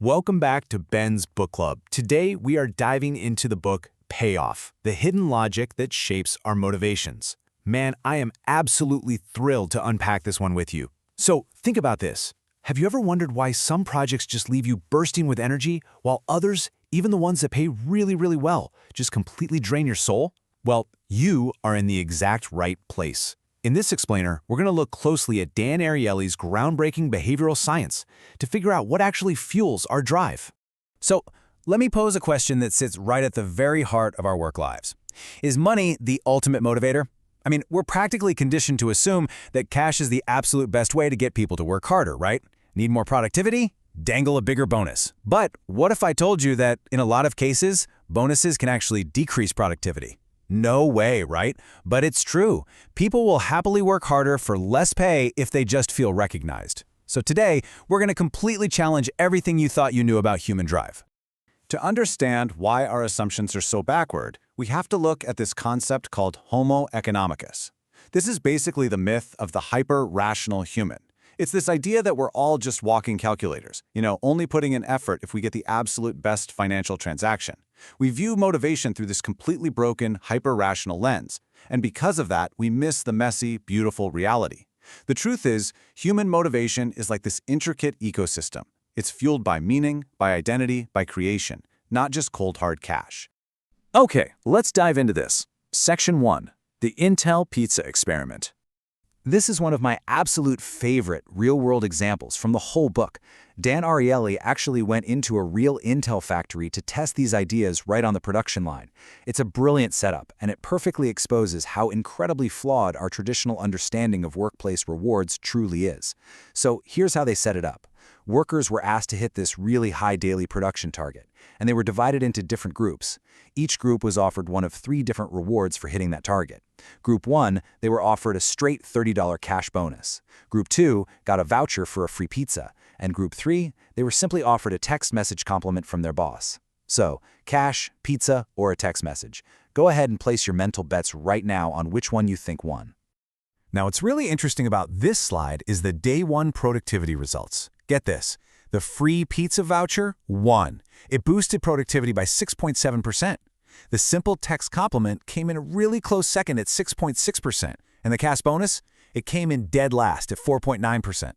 Welcome back to Ben's Book Club. Today, we are diving into the book Payoff, the hidden logic that shapes our motivations. Man, I am absolutely thrilled to unpack this one with you. So, think about this. Have you ever wondered why some projects just leave you bursting with energy, while others, even the ones that pay really well, just completely drain your soul? Well, you are in the exact right place. In this explainer, we're going to look closely at Dan Ariely's groundbreaking behavioral science to figure out what actually fuels our drive. So, let me pose a question that sits right at the very heart of our work lives. Is money the ultimate motivator? I mean, we're practically conditioned to assume that cash is the absolute best way to get people to work harder, right? Need more productivity? Dangle a bigger bonus. But what if I told you that, in a lot of cases, bonuses can actually decrease productivity? No way, right? But it's true. People will happily work harder for less pay if they just feel recognized. So today, we're going to completely challenge everything you thought you knew about human drive. To understand why our assumptions are so backward, we have to look at this concept called Homo economicus. This is basically the myth of the hyper-rational human. It's this idea that we're all just walking calculators, only putting in effort if we get the absolute best financial transaction. We view motivation through this completely broken, hyper-rational lens, and because of that, we miss the messy, beautiful reality. The truth is, human motivation is like this intricate ecosystem. It's fueled by meaning, by identity, by creation, not just cold hard cash. Okay, let's dive into this. Section 1. The Intel Pizza Experiment. This is one of my absolute favorite real-world examples from the whole book. Dan Ariely actually went into a real Intel factory to test these ideas right on the production line. It's a brilliant setup, and it perfectly exposes how incredibly flawed our traditional understanding of workplace rewards truly is. So here's how they set it up. Workers were asked to hit this really high daily production target, and they were divided into different groups. Each group was offered one of 3 different rewards for hitting that target. Group 1, they were offered a straight $30 cash bonus. Group 2 got a voucher for a free pizza. And Group 3, they were simply offered a text message compliment from their boss. So, cash, pizza, or a text message. Go ahead and place your mental bets right now on which one you think won. Now, what's really interesting about this slide is the day 1 productivity results. Get this. The free pizza voucher won. It boosted productivity by 6.7%. The simple text compliment came in a really close second at 6.6%. And the cash bonus? It came in dead last at 4.9%.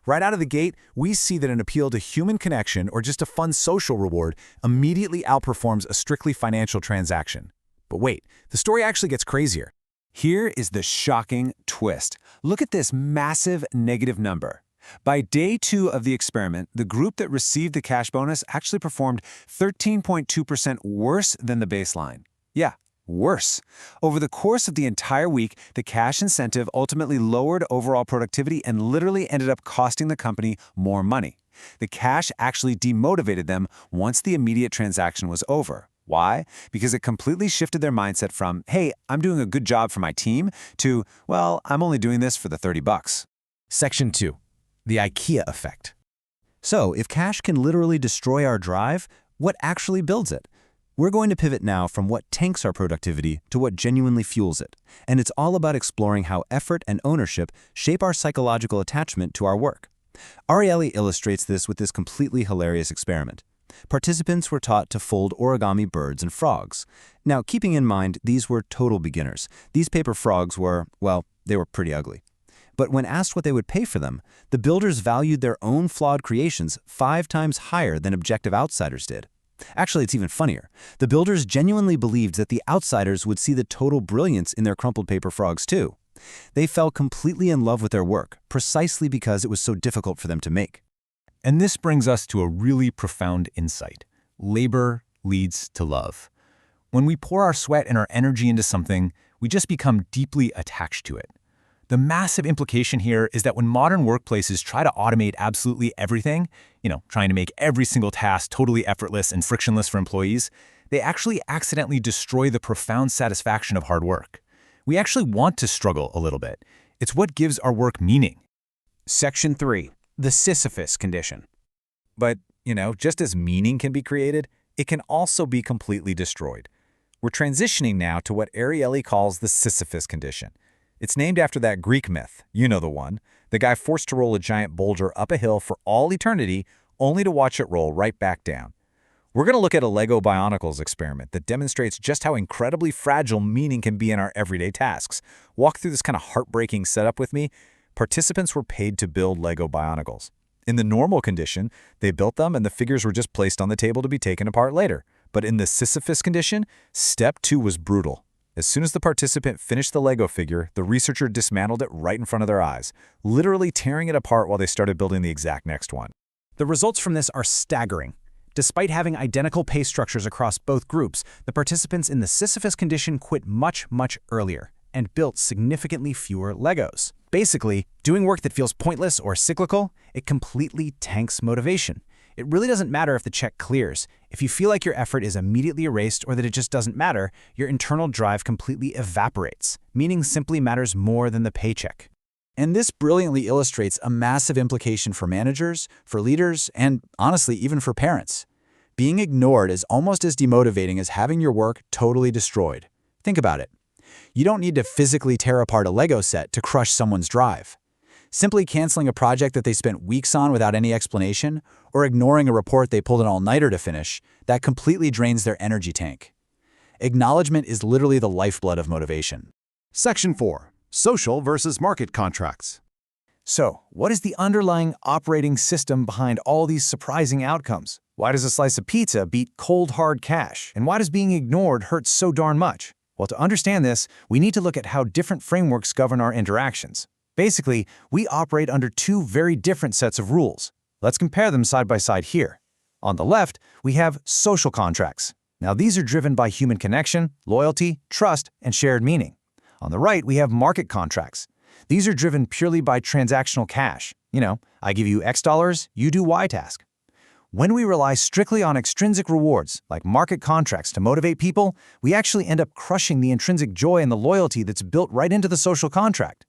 Right out of the gate, we see that an appeal to human connection or just a fun social reward immediately outperforms a strictly financial transaction. But wait, the story actually gets crazier. Here is the shocking twist. Look at this massive negative number. By day 2 of the experiment, the group that received the cash bonus actually performed 13.2% worse than the baseline. Yeah, worse. Over the course of the entire week, the cash incentive ultimately lowered overall productivity and literally ended up costing the company more money. The cash actually demotivated them once the immediate transaction was over. Why? Because it completely shifted their mindset from, hey, I'm doing a good job for my team, to, well, I'm only doing this for the $30. Section 2. The IKEA effect. So, if cash can literally destroy our drive, what actually builds it? We're going to pivot now from what tanks our productivity to what genuinely fuels it. And it's all about exploring how effort and ownership shape our psychological attachment to our work. Ariely illustrates this with this completely hilarious experiment. Participants were taught to fold origami birds and frogs. Now, keeping in mind, these were total beginners. These paper frogs were, well, they were pretty ugly. But when asked what they would pay for them, the builders valued their own flawed creations 5 times higher than objective outsiders did. Actually, it's even funnier. The builders genuinely believed that the outsiders would see the total brilliance in their crumpled paper frogs too. They fell completely in love with their work, precisely because it was so difficult for them to make. And this brings us to a really profound insight. Labor leads to love. When we pour our sweat and our energy into something, we just become deeply attached to it. The massive implication here is that when modern workplaces try to automate absolutely everything, trying to make every single task totally effortless and frictionless for employees, they actually accidentally destroy the profound satisfaction of hard work. We actually want to struggle a little bit. It's what gives our work meaning. Section 3. The Sisyphus condition. But, just as meaning can be created, it can also be completely destroyed. We're transitioning now to what Ariely calls the Sisyphus condition. It's named after that Greek myth, you know the one, the guy forced to roll a giant boulder up a hill for all eternity, only to watch it roll right back down. We're going to look at a Lego Bionicles experiment that demonstrates just how incredibly fragile meaning can be in our everyday tasks. Walk through this kind of heartbreaking setup with me. Participants were paid to build Lego Bionicles. In the normal condition, they built them and the figures were just placed on the table to be taken apart later. But in the Sisyphus condition, step 2 was brutal. As soon as the participant finished the Lego figure, the researcher dismantled it right in front of their eyes, literally tearing it apart while they started building the exact next one. The results from this are staggering. Despite having identical pay structures across both groups, the participants in the Sisyphus condition quit much, much earlier and built significantly fewer Legos. Basically, doing work that feels pointless or cyclical, it completely tanks motivation. It really doesn't matter if the check clears. If you feel like your effort is immediately erased or that it just doesn't matter, your internal drive completely evaporates. Meaning simply matters more than the paycheck. And this brilliantly illustrates a massive implication for managers, for leaders, and honestly, even for parents. Being ignored is almost as demotivating as having your work totally destroyed. Think about it. You don't need to physically tear apart a Lego set to crush someone's drive. Simply canceling a project that they spent weeks on without any explanation, or ignoring a report they pulled an all-nighter to finish, that completely drains their energy tank. Acknowledgement is literally the lifeblood of motivation. Section 4. Social versus market contracts. So, what is the underlying operating system behind all these surprising outcomes? Why does a slice of pizza beat cold hard cash? And why does being ignored hurt so darn much? Well, to understand this, we need to look at how different frameworks govern our interactions. Basically, we operate under two very different sets of rules. Let's compare them side by side here. On the left, we have social contracts. Now, these are driven by human connection, loyalty, trust, and shared meaning. On the right, we have market contracts. These are driven purely by transactional cash. I give you X dollars, you do Y task. When we rely strictly on extrinsic rewards, like market contracts, to motivate people, we actually end up crushing the intrinsic joy and the loyalty that's built right into the social contract.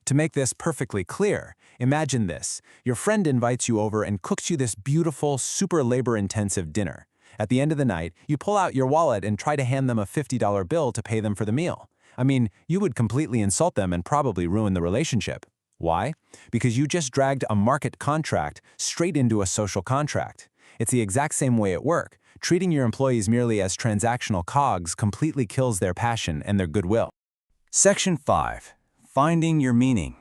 To make this perfectly clear, imagine this. Your friend invites you over and cooks you this beautiful, super labor-intensive dinner. At the end of the night, you pull out your wallet and try to hand them a $50 bill to pay them for the meal. I mean, you would completely insult them and probably ruin the relationship. Why? Because you just dragged a market contract straight into a social contract. It's the exact same way at work. Treating your employees merely as transactional cogs completely kills their passion and their goodwill. Section 5. Finding your meaning.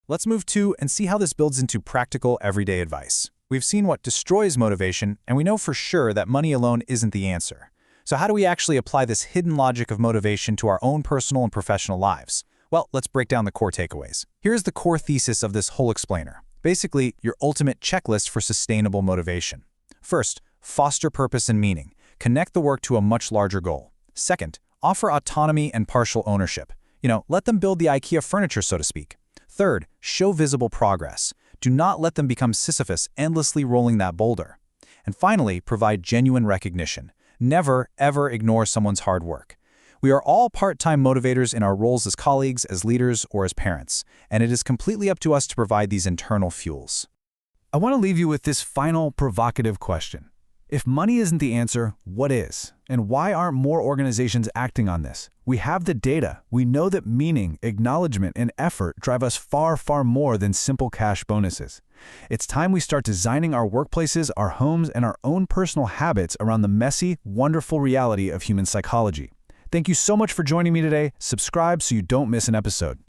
Let's move to and see how this builds into practical, everyday advice. We've seen what destroys motivation, and we know for sure that money alone isn't the answer. So how do we actually apply this hidden logic of motivation to our own personal and professional lives? Well, let's break down the core takeaways. Here's the core thesis of this whole explainer. Basically, your ultimate checklist for sustainable motivation. First, foster purpose and meaning. Connect the work to a much larger goal. Second, offer autonomy and partial ownership. Let them build the IKEA furniture, so to speak. Third, show visible progress. Do not let them become Sisyphus, endlessly rolling that boulder. And finally, provide genuine recognition. Never, ever ignore someone's hard work. We are all part-time motivators in our roles as colleagues, as leaders, or as parents, and it is completely up to us to provide these internal fuels. I want to leave you with this final provocative question. If money isn't the answer, what is? And why aren't more organizations acting on this? We have the data. We know that meaning, acknowledgement, and effort drive us far, far more than simple cash bonuses. It's time we start designing our workplaces, our homes, and our own personal habits around the messy, wonderful reality of human psychology. Thank you so much for joining me today. Subscribe so you don't miss an episode.